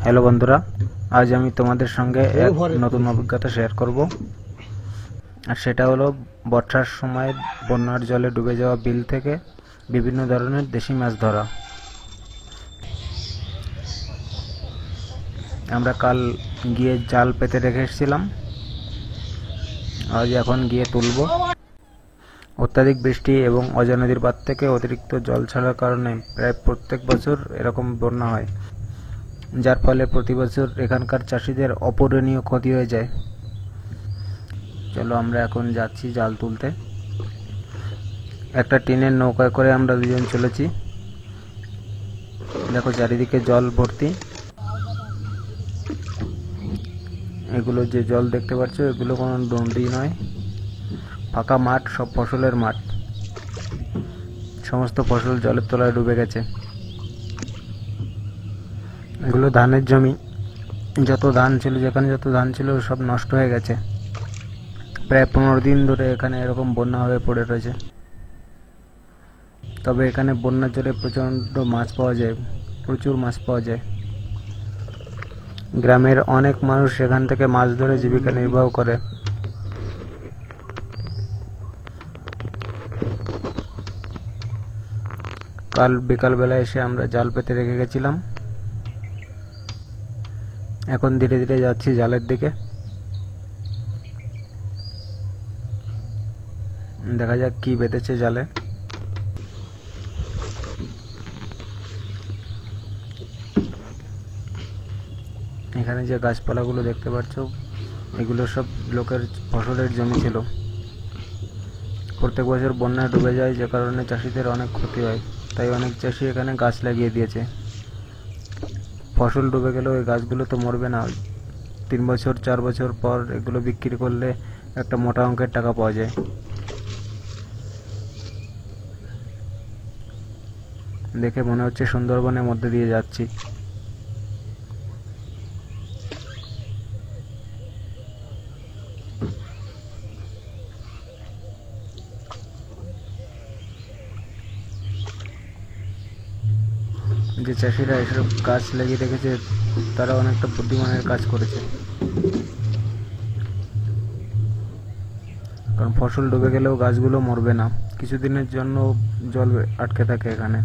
Hello বন্ধুরা, আজ আমি তোমাদের সঙ্গে এক নতুন অভিজ্ঞতা শেয়ার করব। আর সেটা হলো বর্ষার সময় বন্যার জলে ডুবে যাওয়া বিল থেকে বিভিন্ন ধরনের দেশি মাছ ধরা। আমরা কাল গিয়ে জাল পেতে রেখে এসেছিলাম, আজ এখন গিয়ে তুলব। অত্যাধিক বৃষ্টি এবং অজয় নদীর বাঁধ থেকে অতিরিক্ত জল ছাড়ার কারণে প্রায় প্রত্যেক বছর এরকম বন্যা হয়, যার ফলে প্রতি বছর এখানকার চাষিদের অপূরণীয় ক্ষতি হয়ে যায়। চলো আমরা এখন যাচ্ছি জাল তুলতে। একটা টিনের নৌকায় করে আমরা দুজন চলেছি। দেখো চারিদিকে জল ভর্তি। এগুলো যে জল দেখতে পাচ্ছ, এগুলো কোনো নদী নয়, ফাঁকা মাঠ, সব ফসলের মাঠ। সমস্ত ফসল জলের তলায় ডুবে গেছে। এগুলো ধানের জমি। যত ধান ছিল, যেখানে যত ধান ছিল সব নষ্ট হয়ে গেছে। প্রায় 15 দিন ধরে এখানে এরকম বন্যা হয়ে পড়ে রয়েছে। তবে এখানে বন্যার জলে প্রচণ্ড মাছ পাওয়া যায়, প্রচুর মাছ পাওয়া যায়। গ্রামের অনেক মানুষ এখান থেকে মাছ ধরে জীবিকা নির্বাহ করে। কাল বিকালবেলা এসে আমরা জাল পেতে রেখে গেছিলাম। এখন ধীরে ধীরে যাচ্ছি জালের দিকে। দেখা যাক কি বেঁধেছে জালে। এখানে যে গাছপালাগুলো দেখতে পাচ্ছ, এগুলো সব লোকের ফসলের জমি ছিল। প্রত্যেক বছর বন্যায় ডুবে যায়, যে কারণে চাষিদের অনেক ক্ষতি হয়। তাই অনেক চাষি এখানে গাছ লাগিয়ে দিয়েছে। ফসল ডুবে গেলেও এই গাছগুলো তো মরবে না। 3 বছর 4 বছর পর এগুলো বিক্রি করলে একটা মোটা অঙ্কের টাকা পাওয়া যায়। দেখে মনে হচ্ছে সুন্দরবনের মধ্যে দিয়ে যাচ্ছি। যে চাষিরা এসব গাছ লাগিয়ে রেখেছে, তারা অনেকটা বুদ্ধিমানের কাজ করেছে। কারণ ফসল ডুবে গেলেও গাছগুলো মরবে না, কিছুদিনের জন্য জল আটকে থাকে এখানে।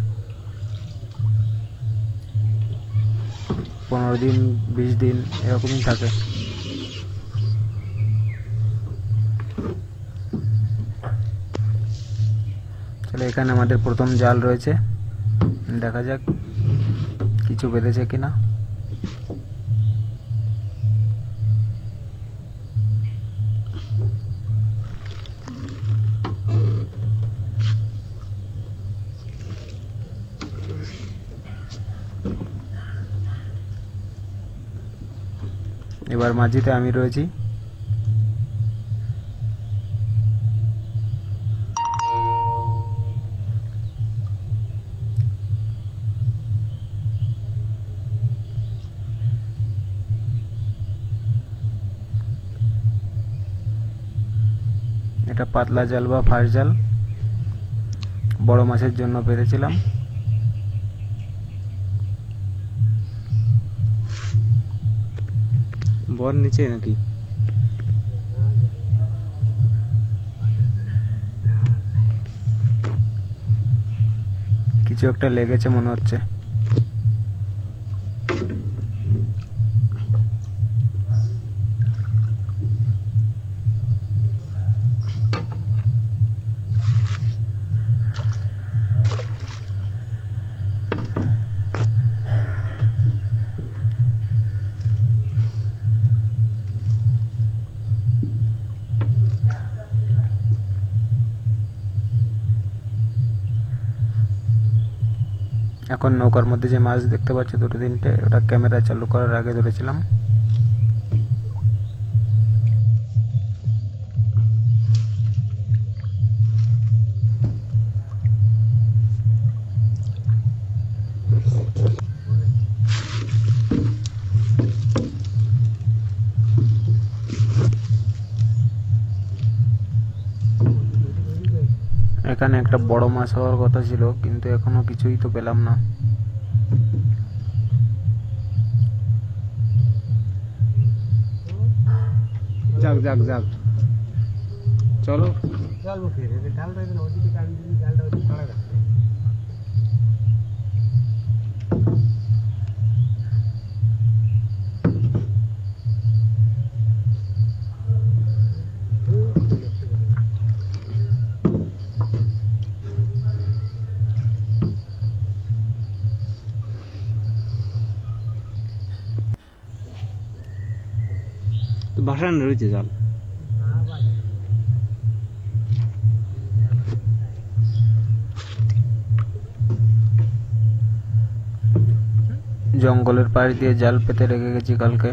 15 দিন 20 দিন এরকমই থাকে। তাহলে এখানে আমাদের প্রথম জাল রয়েছে, দেখা যাক কিছু বেঁধেছে কিনা। এবার মাঝিতে আমি রয়েছি। এটা পাতলা জাল বা ফাঁস জাল, বড় মাছের জন্য পেতেছিলাম। বর নিচে নাকি? কিছু একটা লেগেছে মনে হচ্ছে। এখন নৌকার মধ্যে যে মাছ দেখতে পাচ্ছ দুটো তিনটে, ওটা ক্যামেরা চালু করার আগে ধরেছিলাম। এখানে একটা বড় মাছ হওয়ার কথা ছিল, কিন্তু এখনো কিছুই তো পেলাম না। যাক যাক যাক চলো চলবো ফিরে ঢালটা এখানে ওদিকে টান দিবি ঢালটা ওদিকে ছাড়া রাখবে ভাসান রয়েছে জাল জঙ্গলের পাশ দিয়ে জাল পেতে রেখে গেছি কালকে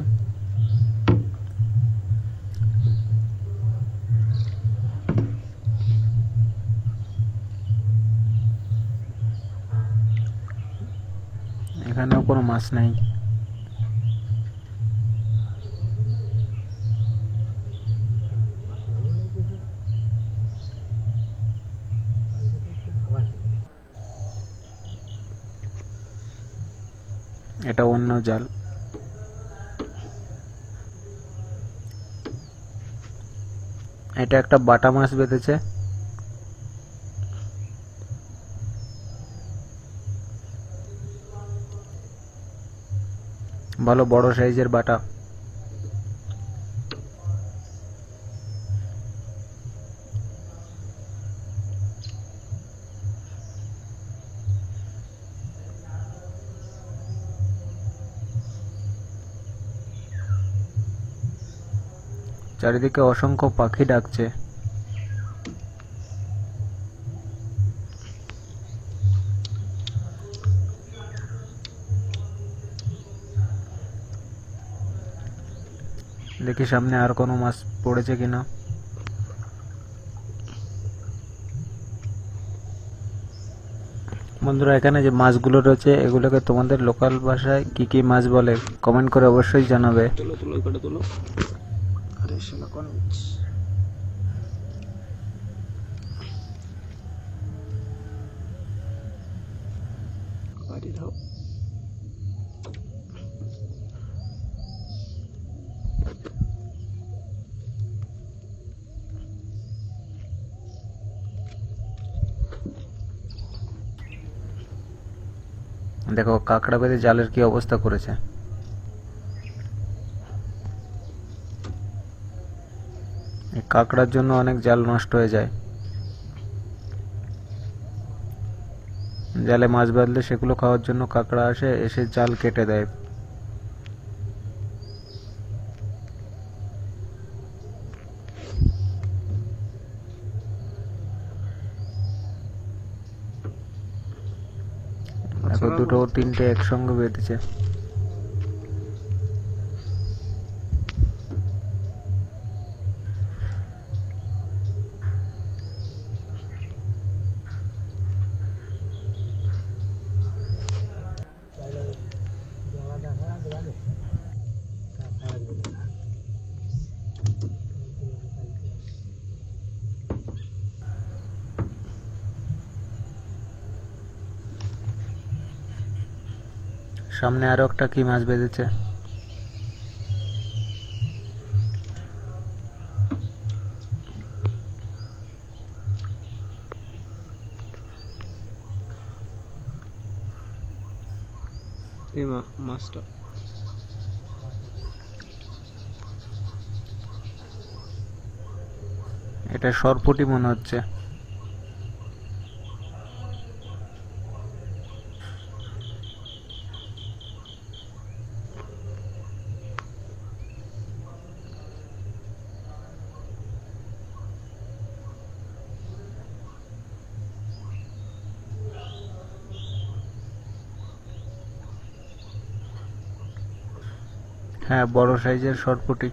এখানেও কোনো মাছ নাই এটা অন্য জাল এটা একটা বাটা মাছ বেঁধেছে ভালো বড় সাইজের বাটা চারিদিকে অসংখ্য পাখি ডাকছে দেখি সামনে আর কোনো মাছ পড়েছে কিনা বন্ধুরা এখানে যে মাছগুলো রয়েছে এগুলোকে তোমাদের লোকাল ভাষায় কি কি মাছ বলে কমেন্ট করে অবশ্যই জানাবে দেখো কাঁকড়া বেঁধে জালের কি অবস্থা করেছে এই কাঁকড়ার জন্য অনেক জাল নষ্ট হয়ে যায় জালে মাছ বাঁধলে সেগুলো খাওয়ার জন্য কাঁকড়া আসে এসে জাল কেটে দেয় দেখো দুটো তিনটে একসঙ্গে বেঁধেছে সামনে আরো একটা কি মাছ বেঁধেছে এই মাছটা এটা সরপুঁটি মনে হচ্ছে হ্যাঁ বড় সাইজের সরপুঁটি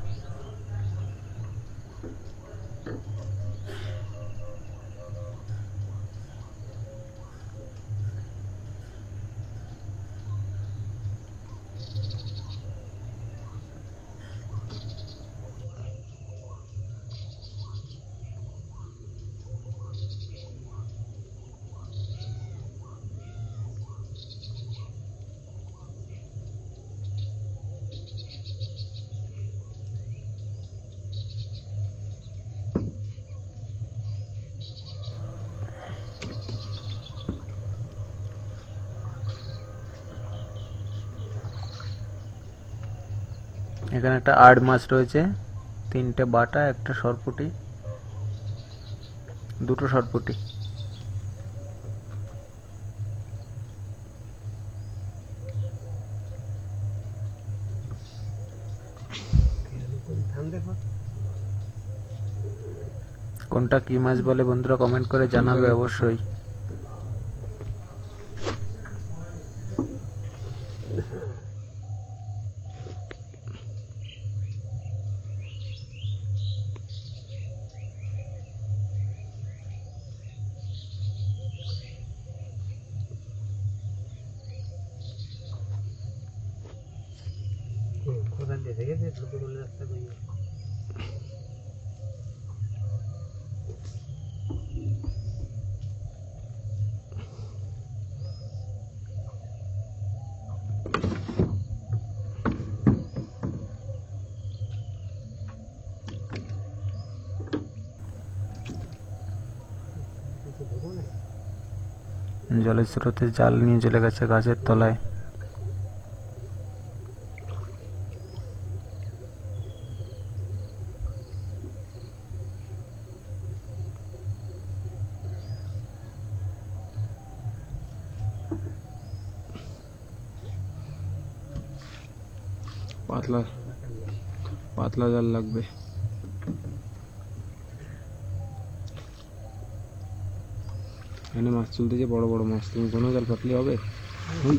এখানে একটা আড় মাছ রয়েছে, 3টে বাটা, একটা সরপুঁটি, 2টো সরপুঁটি। ধান দেখো কোনটা কি মাছ বলে বন্ধুরা কমেন্ট করে জানাবে অবশ্যই। কোথায় দিয়ে দেখেছে ঢুকে বলে রাস্তা বেরিয়ে ঢুকো না জলের স্রোতে জাল নিয়ে চলে গেছে গাছের তলায়। পাতলা পাতলা জাল লাগবে। এখানে মাছ তুলতেছে, বড় বড় মাছ, তুমি কোনো জাল পাতলে হবে? হুই।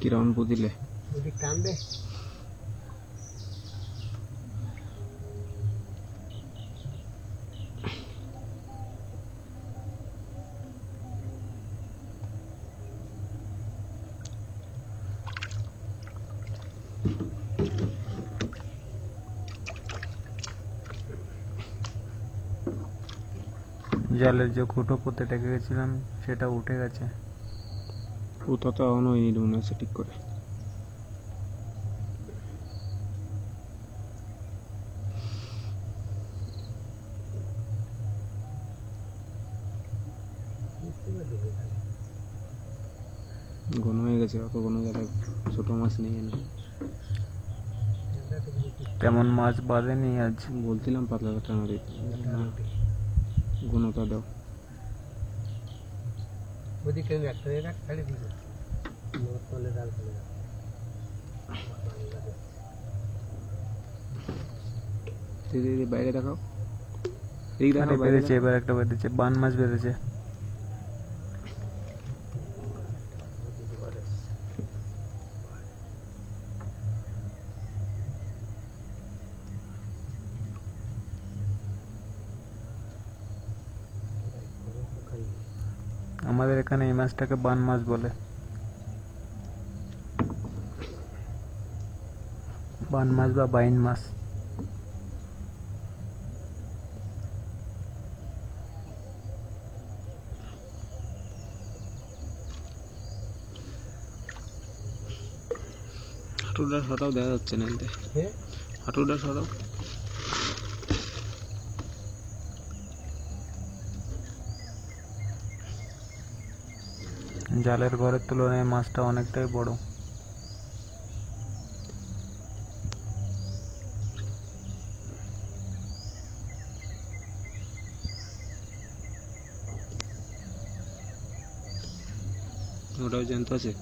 কিরম পুদিলে ওদিক টানবে জালের যে খুঁটো পুঁতে ডেকে গেছিলাম সেটা উঠে গেছে। পুঁতা তো এখনো হয়নি মনে হচ্ছে ঠিক করে। ঘন হয়ে গেছে, অত ঘন জালে ছোট মাছ নেই এনে। তেমন মাছ বাঁধেনি আজ। বলছিলাম পাতলা টানা দিতে, না ঘনতা দাও। ওদিক কেউ একটা জায়গা ছাড়ে দিবে তলে জাল ফেলে দাও দিদি বাইরে দেখাও, এই আরে দেখাও বাইরে বেঁধেছে, এবার একটা বেঁধেছে, বান মাছ বেঁধেছে। আমাদের এখানে এই মাছটাকে বান মাছ বলে। বান মাছ বা বাইন মাছ। হাঁটুটা সরাও, দেখা যাচ্ছে না এতে। হ্যাঁ হাঁটুটা সরাও। জালের ঘরের তুলনায় মাছটা অনেকটাই বড়। ওটাও জ্যান্ত আছে।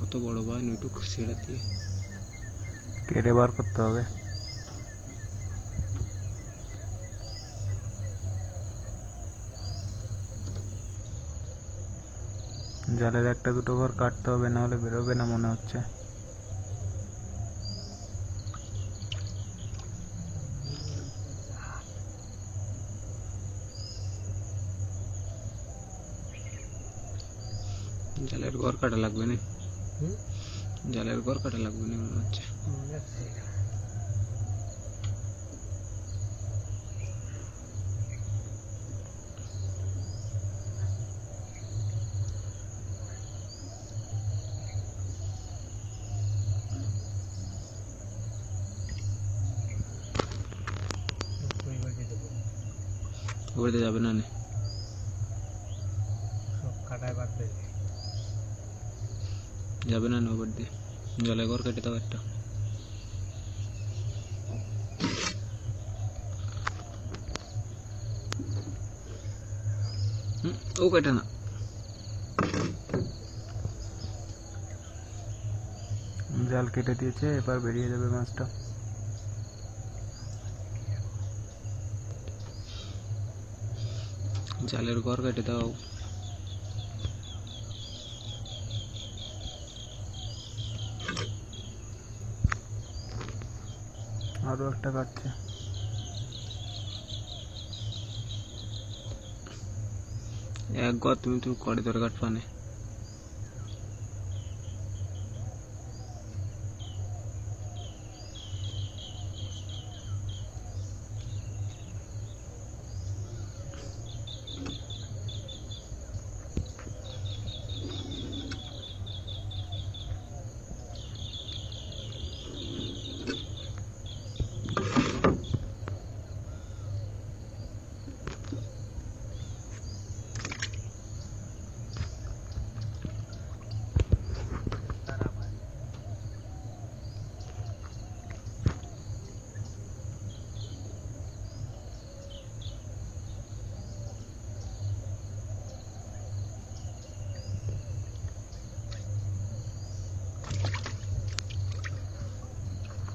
অত বড় ভাই নইটুক ছেড়ে দিয়ে কেটে বার করতে হবে। জালের একটা দুটো ঘর কাটতে হবে, না হলে বেরোবে না মনে হচ্ছে। জালের ঘর কাটা লাগবে না, হুম জালের ঘর কাটা লাগবে না মনে হচ্ছে। ওপর দিয়ে যাবে না নে। সব কাটায় বাড়তে যাবে না ওপর দিয়ে, জলে ঘর কেটে দাও একটা। ও কেটে না। জাল কেটে দিয়েছে, এবার বেরিয়ে যাবে মাছটা। জালের ঘর কেটে দাও। আরো একটা কাটছে। এক ঘর তুমি তো করে ধরে কাট পানে।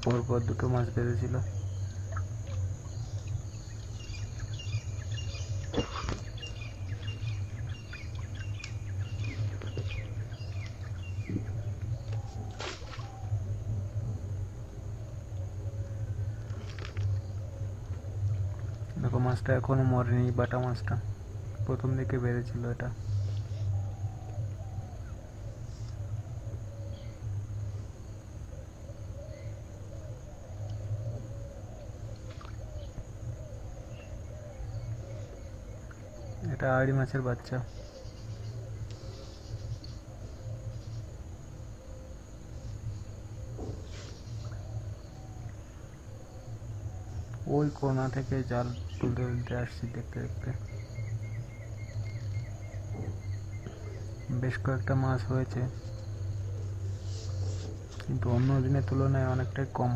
পরপর দুটো মাছ বেঁধেছিল। দেখো মাছটা এখনো মরেনি, বাটা মাছটা প্রথম দিকে বেড়েছিল এটা। এটা আড়ি মাছের বাচ্চা। ওই কোনা থেকে জাল তুলতে তুলতে আসছি দেখতে দেখতে। বেশ কয়েকটা মাছ হয়েছে, কিন্তু অন্য দিনের তুলনায় অনেকটাই কম।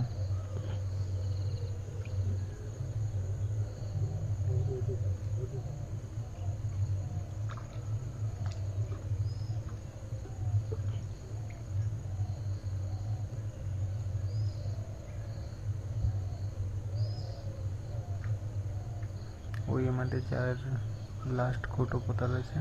ওই আমাদের যার লাস্ট কোটো পোতা রয়েছে।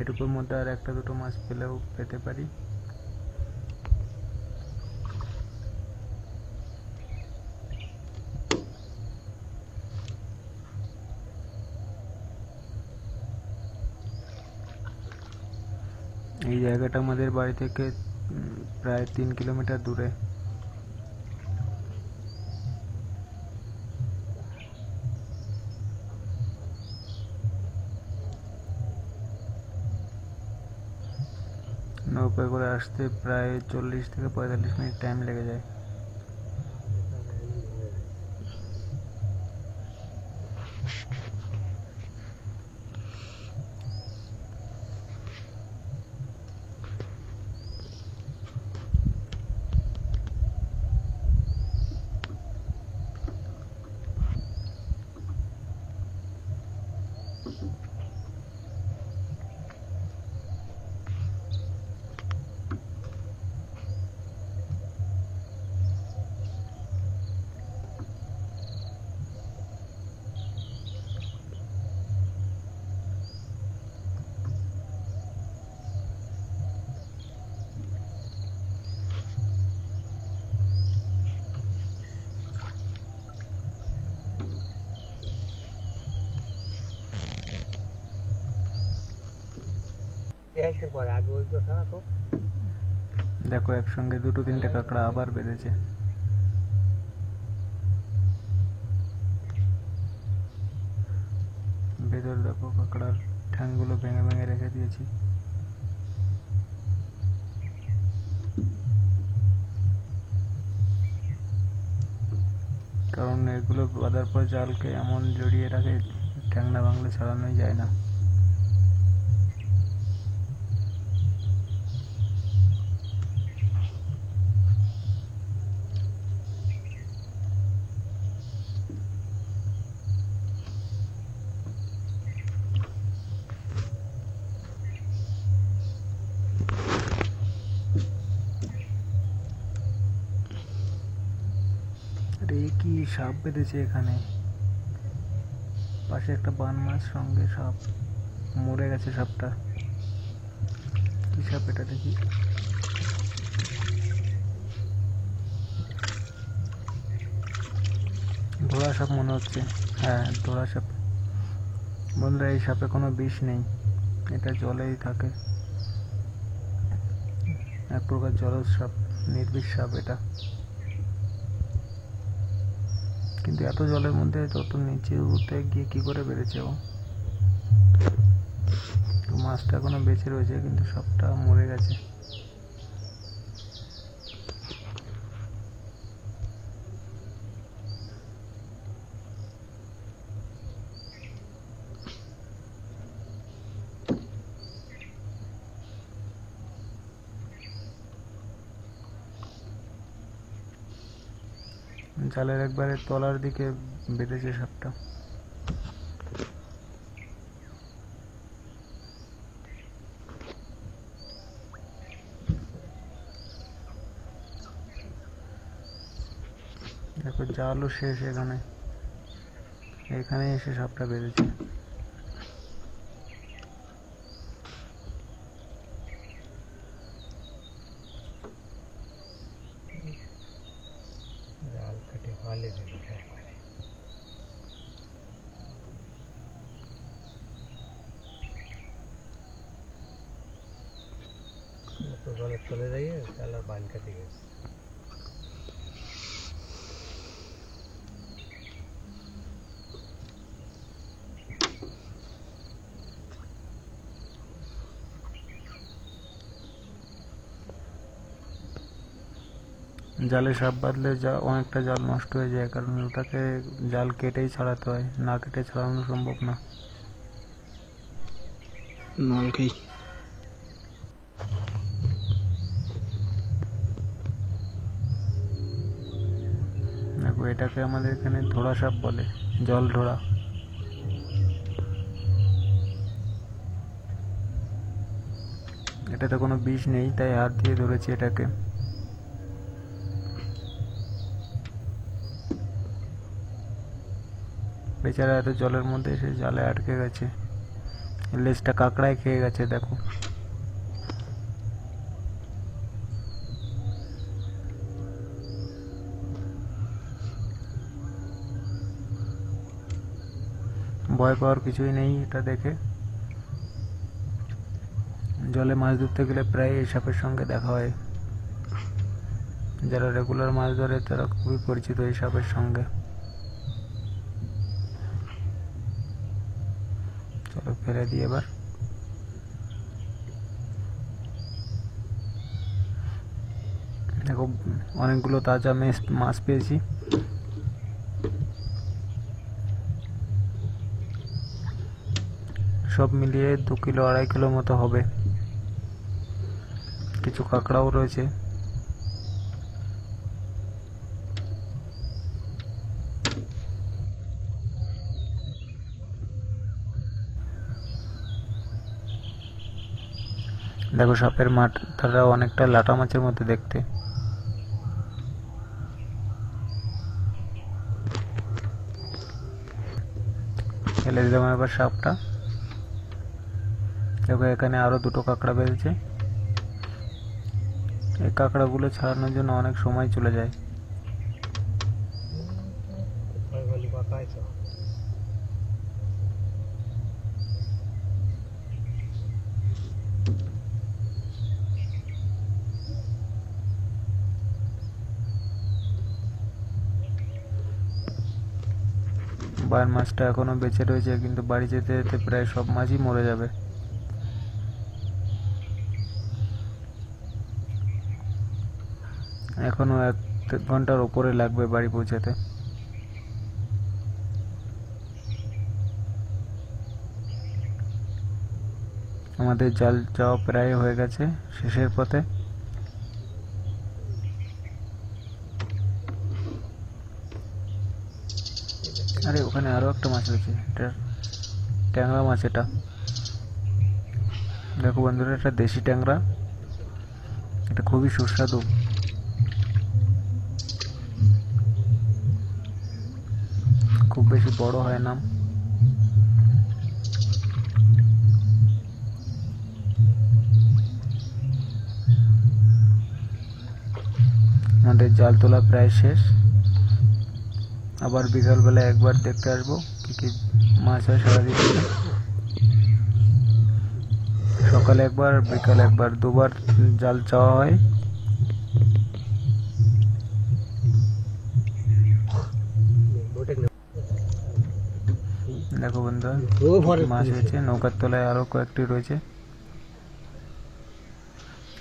এটুকুর মধ্যে আর একটা দুটো মাছ পেলেও পেতে পারি। এই জায়গাটা আমাদের বাড়ি থেকে প্রায় 3 কিলোমিটার দূরে। নৌকায় করে আসতে প্রায় 40 থেকে 45 মিনিট টাইম লেগে যায়। এসের পরে আগে ওই তো ছাড়া তো দেখো একসঙ্গে দুটো তিনটে কাঁকড়া আবার বেঁধেছে। ভেতরে দেখো কাঁকড়ার ঠ্যাংগুলো ভেঙে ভেঙে রেখে দিয়েছি। কারণ এগুলো বাঁধার পর জালকে এমন জড়িয়ে রাখে, ঠ্যাং না ভাঙলে ছাড়ানোই যায় না। আরে কি সাপ বেঁধেছে এখানে, পাশে একটা বান মাছ, সঙ্গে সাপ। মরে গেছে সাপটা। কি সাপ এটা দেখি? ধোড়া সাপ মনে হচ্ছে। হ্যাঁ, ধোড়া সাপ। বন্ধুরা, এই সাপে কোনো বিষ নেই, এটা জলেই থাকে, এক প্রকার জলজ সাপ, নির্বিষ সাপ এটা। কিন্তু এত জলের মধ্যে তত নিচে উঠে গিয়ে কি করে বেড়েছে ও? তো মাছটা এখনো বেঁচে রয়েছে, কিন্তু সাপটা মরে গেছে। জালের একবারে তলার দিকে বেঁধেছে সাপটা। দেখো, জালও শেষ এখানে, এখানে এসে সাপটা বেঁধেছে। জাল কেটে ফালে দিল একবারে। তো জলে চলে যাইয়ে জাল আর বান কেটে গেছে। জালে সাপ বাঁধলে অনেকটা জাল নষ্ট হয়ে যায়, কারণ ওটাকে জাল কেটেই ছাড়াতে হয়, না কেটে ছাড়ানো সম্ভব না। নলকেই দেখো, এটাকে আমাদের এখানে ধোড়া সাপ বলে, জল ধোড়া। এটাতে কোনো বিষ নেই, তাই হাত দিয়ে ধরেছি এটাকে। বেচারা এত জলের মধ্যে এসে জালে আটকে গেছে, লেজটা কাঁকড়ায় খেয়ে গেছে দেখো। ভয় পাওয়ার কিছুই নেই এটা দেখে। জলে মাছ ধরতে গেলে প্রায় এই সাপের সঙ্গে দেখা হয়। যারা রেগুলার মাছ ধরে তারা খুবই পরিচিত এই সাপের সঙ্গে। চলো ফেলে দিই এবার। দেখো, অনেকগুলো তাজা মাছ পেয়েছি। সব মিলিয়ে 2 কিলো 2.5 কিলো মতো হবে। কিছু কাঁকড়াও রয়েছে। দেখো, সাপের মাথাটা অনেকটা লাটা মাছের মতো দেখতে। ফেলে দিলাম এবার সাপটা। দেখো, এখানে আরো 2টো কাঁকড়া বেরিয়েছে। এই কাঁকড়াগুলো ছাড়ানোর জন্য অনেক সময় চলে যায়। বান মাছটা এখনো বেঁচে রয়েছে, কিন্তু বাড়ি যেতে যেতে প্রায় সব মাছই মরে যাবে। এখনো 1 ঘন্টার উপরে লাগবে বাড়ি পৌঁছাতে। আমাদের জাল যাওয়া প্রায় হয়ে গেছে, শেষের পথে। আরে ওখানে আরো একটা মাছ রয়েছে, এটা ট্যাংরা মাছ। এটা দেখো বন্ধুরা, এটা দেশি ট্যাংরা, এটা খুবই সুস্বাদু। খুব বেশি বড় হয় না। আমাদের জাল তোলা প্রায় শেষ। আবার বিকালবেলা একবার দেখতে আসবো কি কি মাছ হয় সারাদিন। সকালে একবার, বিকালে একবার, দুবার জাল চাওয়া হয়। দেখো বন্ধুরা, কি মাছ হয়েছে। নৌকার তলায় আরো কয়েকটি রয়েছে।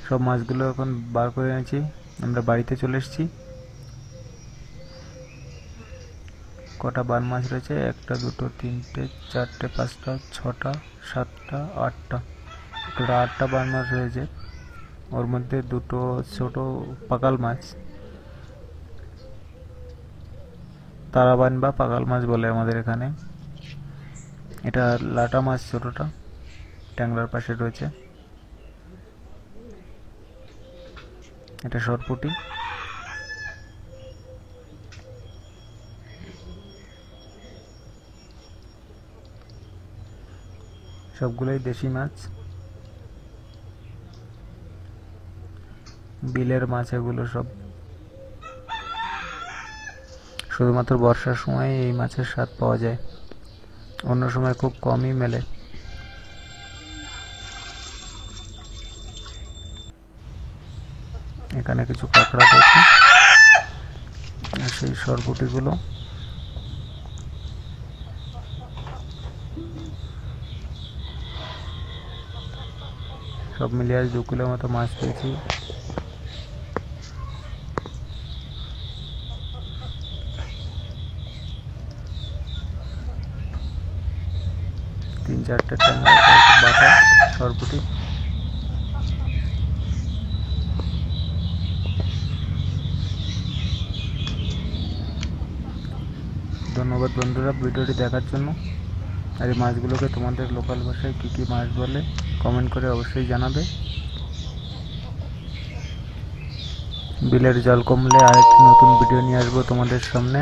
সব মাছগুলো এখন বার করে এনেছি, আমরা বাড়িতে চলে এসেছি। কটা বান মাছ রয়েছে? 1টা 2টো 3টে 4টে 5টা 6টা 7টা 8টা, টোটাল 8টা বান মাছ রয়েছে। ওর মধ্যে 2টো ছোট পাকাল মাছ, তারাবান বা পাকাল মাছ বলে আমাদের এখানে। এটা লাটা মাছ, ছোটটা ট্যাংরার পাশে রয়েছে। এটা সরপুঁটি। সবগুলোই দেশি মাছ, বিলের মাছ এগুলো সব। শুধুমাত্র বর্ষার সময় এই মাছের স্বাদ পাওয়া যায়, অন্য সময় খুব কমই মেলে। এখানে কিছু কাঁকড়া পেয়েছি, আর সেই সরপুঁটিগুলো। সব মিলিয়ে আজ 2 কিলোর মতো মাছ পেয়েছি। তিন চারটে ট্যাংরা, বাটা, সরপুঁটি। ধন্যবাদ বন্ধুরা ভিডিওটি দেখার জন্য। আর এই মাছগুলোকে তোমাদের লোকাল ভাষায় কী কী মাছ বলে কমেন্ট করে অবশ্যই জানাবে। বিলের জল কমলে আরেকটি নতুন ভিডিও নিয়ে আসবো তোমাদের সামনে।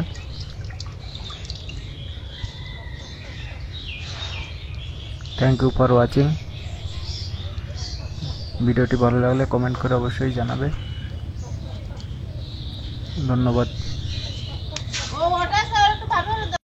Thank you for watching. ভিডিওটি ভালো লাগলে কমেন্ট করে অবশ্যই জানাবে। ধন্যবাদ।